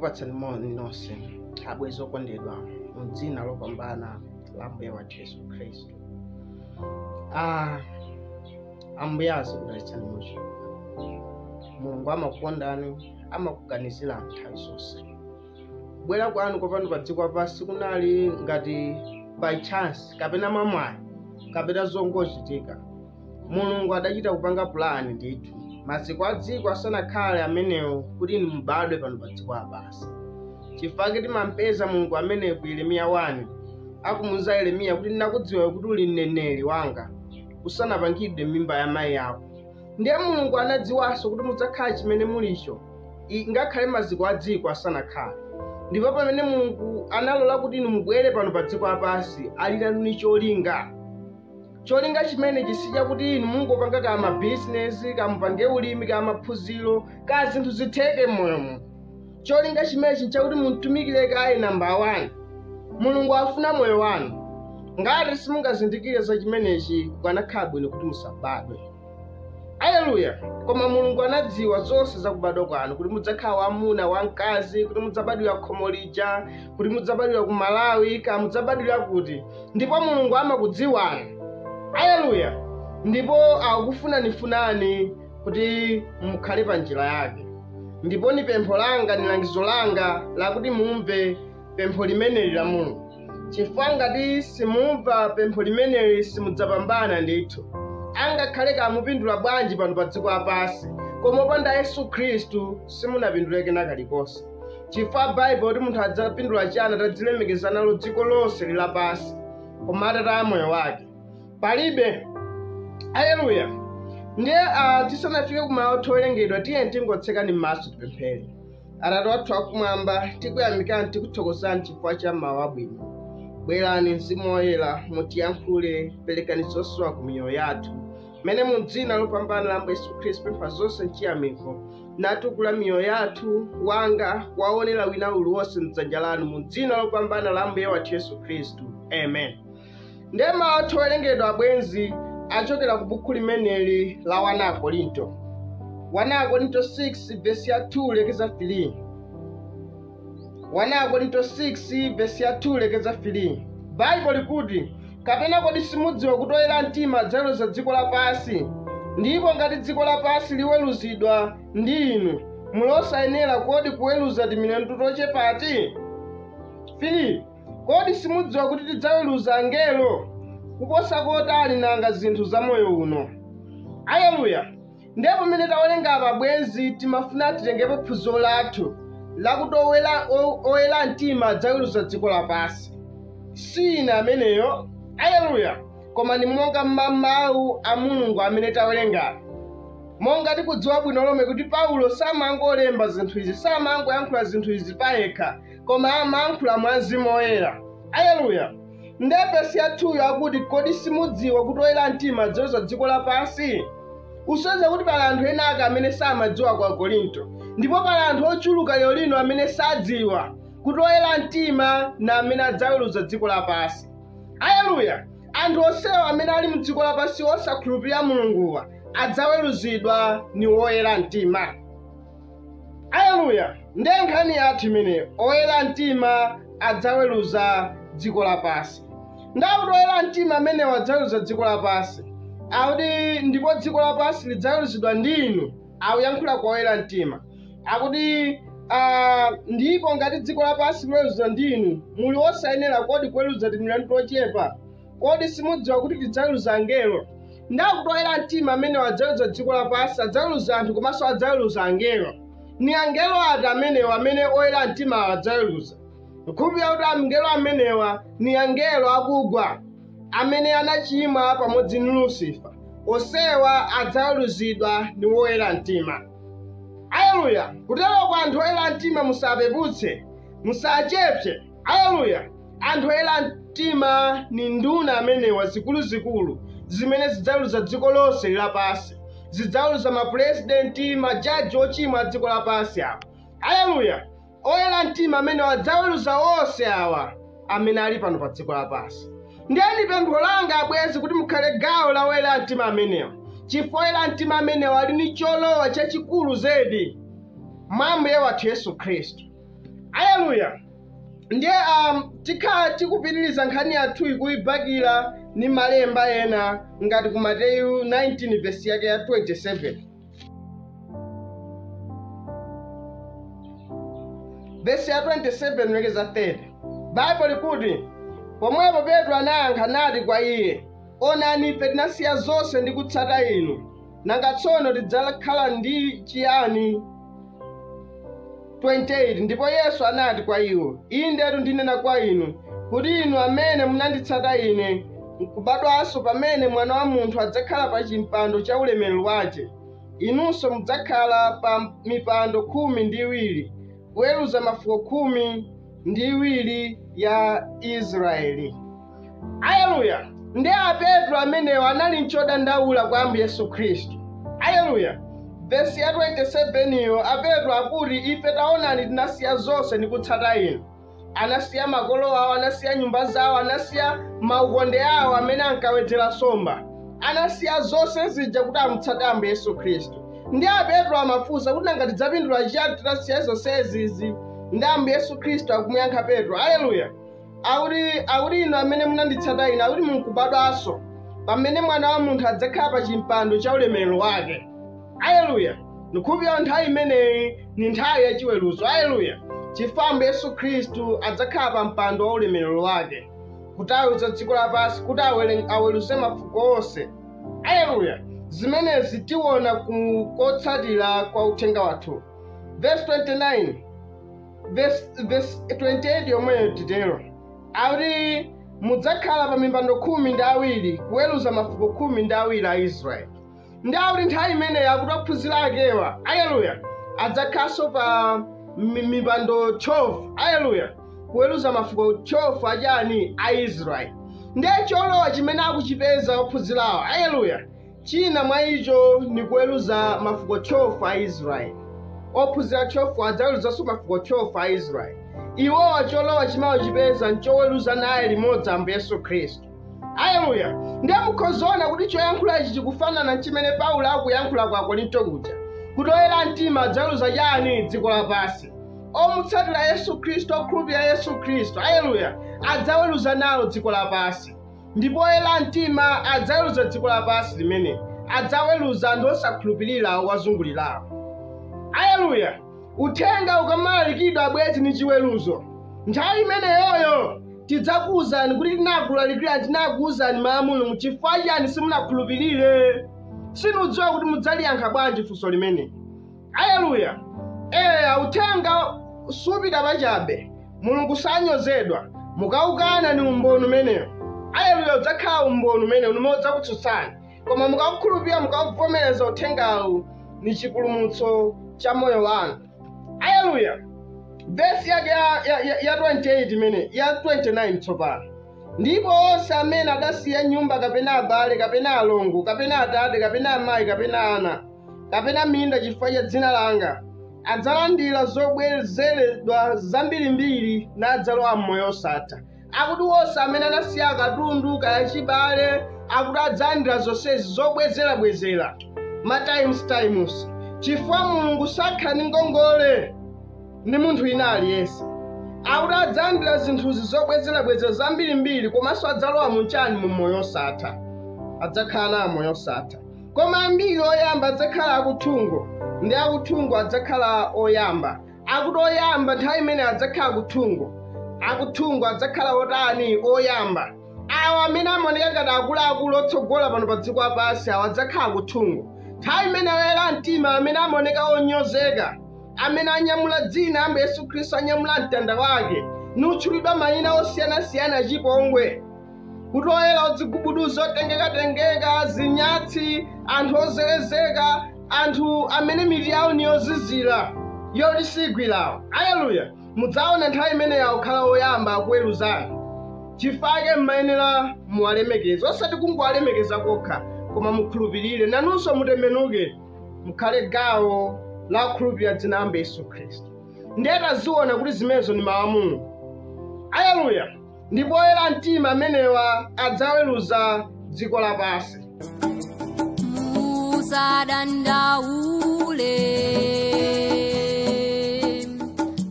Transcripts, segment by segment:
Ndikupatsani moni nonse abwezi okondedwa mu dzina lopambana la Mbuye wathu Yesu Khristu. Ambuye akudalitsani mucho. Mulungu amakukondani, amakuganizirani nthawi zonse. Kubwera kwanu kopano pa dziko lapansi kunali ngati by chance kapena mwamwayi kapena zongochitika. Mulungu adachita kupanga pulani ndithu maziko a dziko asanakhale amenewo kuti inu mubadwe pano pa dziko lapansi. Chifukwa timampeza Mulungu ameneyo ku Yeremiya 1 akumuwuza Yeremiya kuti ndinakudziwa kuti uli mneneri wanga usanapangidwe m'mimba ya mayi yako. Ndiye Mulungu anadziwanso kuti mudzakhala chimene mulicho ngakhale maziko a dziko asanakhale. Ndipo pamene Mulungu analola kuti inu mubwere pano pa dziko lapansi ali cholinga. Cholinga chimene chisija kuti inu mungopanga kama business, kamupange ulimi, kama phunziro, ka zinthu zitheke moyo. Cholinga chimene chinchakuti muntumikire kaye number 1. Mulungu afuna moyo wanu. Ngati simungazindikire za chimenechi kukanakhala bwino kuti musabadwe. Haleluya. Koma Mulungu anadziwa zonse za kubadwa kwanu, kuti mudzakhala wamuna wamkazi, kuti mudzabadwira khomo lija, kuti mudzabadwira ku Malawi, ka mudzabadwira kuti. Ndipo Mulungu amakudziwani. Haleluya. Ndipo akufunani kuti mukhale pa njira yake. Ndipo ni pempho langa, ni langizo langa lakuti mumve pempho limeneli la Mulungu. Chifukwa ngati simumva pempho limeneli simudzapambana ndithu. Angakhale kamupindula bwanji pano pa dziko lapansi, koma popanda Yesu Khristu simunapinduleke nakalikonse. Chifukwa Bible kuti munthu adzapindula chani atadzilemekeza nalo dziko lonse lapansi koma atataya moyo wake palibe. Haleluya. Ndiye tisanafike kumalo towerengedwa tiye tingotsekani m'maso tipemphere. Atate wathu akumwamba, tikuyamikani tikuthokozani chifukwa cha mawu abwino. Bwerani Mzimu Woyera mutiyankhule, perekani zosowa ku miyoyo yathu. Mene mu dzina lopambana la Mbuye Yesu Khristu pempha zonse nchiyamiko. Natukula miyoyo yathu wanga waonera wina uliwonse mdzanja lanu mu dzina lopambana la Mbuye wathu Yesu Khristu. Amen. Ndiye mawu towerengedwa abwenzi achokera ku buku limeneli la 1 Korinto. 1 Korinto 6 verse ya 2 lekeza 3. 1 Korinto 6 verse ya 2 lekeza 3. Bible likuti, kapena kodi simudziwa kuti oyera mtima adzaweruza dziko lapansi? Ndipo ngati dziko lapansi liweruzidwa ndi inu, mulosayenera kodi kuweruza timitundu tochepati? 3. Kodi simudziwa kuti tidzaweruza angelo? Kuposa kotani nanga zinthu za moyo uno. Haleluya. Ndipo pamene tawerenga apa bwenzi timafuna titengepo phunziro lathu lakuti oyera mtima adzaweruza dziko lapansi. Sina ameneyo. Haleluya. Koma ni monga mawu a Mulungu amene tawerenga. Monga tikudziwa bwino lomwe kuti Paulo samangolemba zinthu izi, samangoyankhula zinthu izi payekha, koma amayankhula mwa Mzimu Woyera. Haleluya. Ndiye verse ya 2 akuti, kodi simudziwa kuti oyera mtima adzaweruza dziko lapansi? Usonyeza kuti pali anthu ena ake amene samadziwa ku Korinto, ndipo pali anthu ochuluka lero lino amene sadziwa kuti oyera mtima na amene adzaweruza dziko lapansi. Haleluya. Anthu onsewa amene ali mu dziko lapansi osakhulupirira Mulunguwa adzaweruzidwa ni oyera mtima. Haleluya. Ndiye nkhani yathu imeneyo, oyera mtima adzaweruza dziko lapansi. Ndakuti oyera mtima amene adzaweruza dziko lapansi akuti ndipo dziko lapansi lidzaweruzidwa ndi inu, akuyankhula kwa oyera mtima. Akuti ndipo ngati dziko lapansi liweruzidwa ndi inu, muli osayenera kodi kuweruza timitundu tochepa? Kodi simudziwa kuti tidzaweruza angelo? Ndakuti oyera mtima amene adzaweruza dziko lapansi adzaweruza anthu komanso adzaweruza angelo. Ni angelo ati amenewa amene oyera mtima adzaweruza? Nkhulupirira kuti angelo amenewa ni angelo akugwa amene anachimwa pamodzi ndi Lucifer. Onsewa adzaweruzidwa ni oyera mtima. Haleluya. Kutero kwa anthu oyera mtima musapeputse, musachepse. Haleluya. Anthu oyera mtima ni nduna amenewa zikuluzikulu zimene zidzaweruza dziko lonse lapansi. Zidzaweruza mapresidenti, majaji ochimwa dziko lapansi awa. Haleluya. Oyera mtima amene adzaweruza onse awa amene ali pano pa dziko lapansi. Ndiye pempho langa abwenzi kuti mukhale gawo la oyera mtima amenewa. Chifukwa oyera mtima amenewa ali ni cholowa chachikulu zedi mwa Mbuye wathu Yesu Khristu. Haleluya. Ndiye tikhala tikupitiriza nkhani yathu ikuyibakira ni malemba ena ngati ku Mateyu 19 verse yake ya 27. Verse ya 27 lekeza 30. Bible likuti, pomwepo Petro anayankha nati kwa iye, onani ife tinasiya zonse ndi kutsata inu, nanga tsono tidzakhala ndi chiyani? 28. Ndipo Yesu anati kwa iwo, indetu ndinena kwa inu, kuti inu amene munanditsata ine, nkubadwanso pamene Mwana wa Munthu adzakhala pa chimpando cha ulemerero wake, inunso mudzakhala pa mipando 12, kuweruza mafuko 12 ya Israeli. Haleluya. Ndi Petro amenewo anali nchodandaula kwa Ambuye Yesu Khristu. Haleluya. Verse ya 27 iyo Petro akuti, ife taonani tinasiya zonse ndi kutsata inu. Anasiya makolo awo, anasiya nyumba zawo, anasiya maukonde awo amene ankawedzera nsomba. Anasiya zonse zija kuti amutsate Ambuye Yesu Khristu. Ndi Petro amafunsa kuti nanga tidzapindula chiyani titasiya zonse izi? Ndi Ambuye Yesu Khristu akumuyankha Petro. Haleluya. Akuti inu amene munanditsata ine, akuti munkubadwanso pamene Mwana wa Munthu adzakhala pa chimpando cha ulemerero wake. Haleluya. Nkhupira nthawi imeneyi ni nthawi yachiweruzo. Haleluya. Chifukwa Yesu Khristu adzakhala pa mpando wa ulemerero wake kuti aweruze dziko lapansi, kuti aweruze mafuko onse. Haleluya. Zimenezi tiona kotsatira kwa uthenga wathu. Verse 29. Verse 28 yomweyo titero, akuti mudzakhala pa mipando 12 kuweruza mafuko 12 a Israeli. Ndi akuti nthawi imeneyo akuti ophunzira akewa, haleluya, adzakhalanso pa mipando 12, haleluya, kuweruza mafuko 12 ajani a Israeli. Ndiye cholowa chimene akuchipeza ophunzirawo, haleluya, china mwa icho ni kuweruza mafuko 12 a Israeli. Ophunzira 12 adzaweruzanso mafuko 12 a Israeli. Iwowa cholowa chimene chipeza nchoweruza naye limodzi Ambuye Yesu Khristu. Haleluya. Ndiye mukhozoona kuti choyankhula ichi chikufanana chimene Paulo akuyankhula kwa Korinto kuja, kuti oyera mtima adzaweruza chani? Dziko lapansi. Omutsatira Yesu Khristu, okhulupirira Yesu Khristu, haleluya, adzaweruza nawo dziko lapansi. Ndipo oyera mtima adzaweruza dziko lapansi limene, adzaweruza anthu osakhulupirira wazungulirawo. Haleluya. Uthenga ukamalalikidwa abwezi ni chiweruzo. Nthawi imeneyoyo tidzakuwuzani kuti tinakulalikira, tinakuwuzani mawu a Mulungu, chifukwa chani simunakhulupirire? Sinudziwa kuti mudzaliyankha bwanji funso limene. Haleluya. Uthenga supita pachabe, Mulungu sanyozedwa. Mukaukana ni umboni umeneyo, haleluya, udzakhala umboni umeneyo umene udzakutsutsani. Koma mukaukhulupirira, mukauvomereza uthengawu, ni chipulumutso cha moyo wanu. Haleluya. Verse yake ya 28 imene ya 29 tsopano, ndipo onse amene adasiya nyumba kapena abale kapena alongo kapena atate kapena amayi kapena ana kapena minda chifukwa cha dzina langa adzalandira zobwezeredwa zambirimbiri nadzalowa m'moyo osatha. Akuti onse amene anasiya katundu kaya chibale, akuti adzalandira zonsezi zobwezerabwezera times, chifukwa Mulungu sakhala ndi ngongole ndi munthu ina aliyense. Akuti adzalandira zinthuzi zobwezerabwezera zambirimbiri, komanso adzalowa munchani? Mu moyo osatha. Adzakhala nawo moyo osatha. Koma ambiri oyamba adzakhala akuthungo, ndi akuthungo adzakhala oyamba. Akuti oyamba nthawi imene adzakhala akuthungo adzakhala otani? Oyamba. Awo amene amaoneka ngati akuluakulu otsogola pano pa dziko lapansi, awo adzakhala akuthungo. Nthawi imene oyera mtima amene amaoneka onyozeka, amene anyamula dzina Ambuye Yesu Khristu, anyamula mtanda wake, nutchulidwa mayina osiyanasiyana achipongwe, kuti oyera odzigubuduza, otengeka-tengeka, zinyatsi, anthu ozerezeka, anthu amene mitu yawo ni yozizira yoti sigwirawo. Haleluya. Mudzaona nthawi imeneyo akukhala oyamba akuweruzani. Chifukwa mmayenera muwalemekeza, osati kungowalemekeza kokha, koma mukhulupirire, nanunso mutembenuke mukhale gawo la kukhulupirira dzina la Ambuye Yesu Khristu. Ndiye taziona kuti zimenezo ni mawu a Mulungu. Haleluya. Ndipo oyera mtima amenewa adzaweruza dziko lapansi. Musadandaule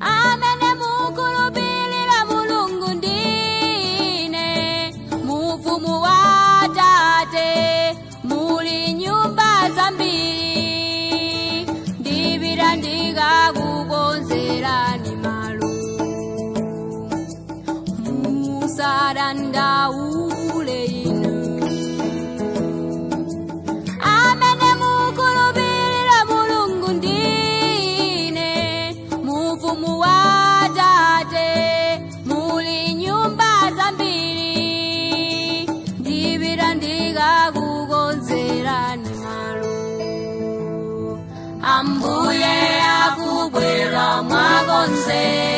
amene musadandaule inu. Amene mukulupirira Mulungu ndine mufumu wa Tate muli nyumba zambiri, ndipita ndikakukonzerani malo. Ambuye akubwera mwakonzera